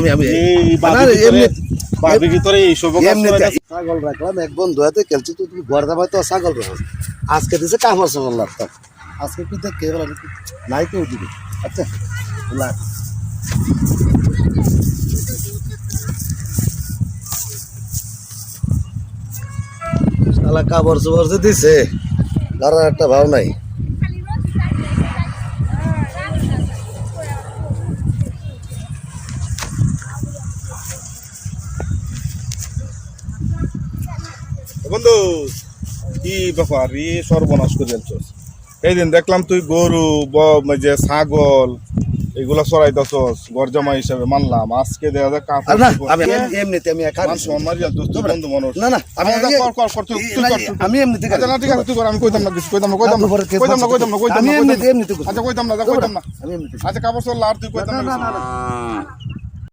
আমি এই বাড়ির ভিতরে এই সব ছাগল রাখলাম এক বন্ধু হাতে খেলছি তুই ঘর যাবাই তো ছাগল রাখ আজকে দিছে কামড় ছাগল লাগতাম আজকে তুই দেখ কে বলা নাই কেউ দিবি আচ্ছা লাগ শালা কাপড় চোপড় যে দিছে তার একটা ভাব নাই বন্ধু কি ব্যাপার সর্বনাশ করে আনছস এই দিন দেখলাম তুই গরু যে ছাগল এগুলা চড়াইতেছস গরজামা হিসাবে মানলাম আজকে দেখা যায় কাপড় আমি এমনিতে আমি বন্ধু মানুষ না না আমি আমি এমনিতে ঠিক আছে তুই কর আমি কইতাম না কিছু কইতাম না আমি এমনিতে আচ্ছা কইতাম না আমি এমনিতে আচ্ছা কাপড় চল আর তুই কইতাম না না না না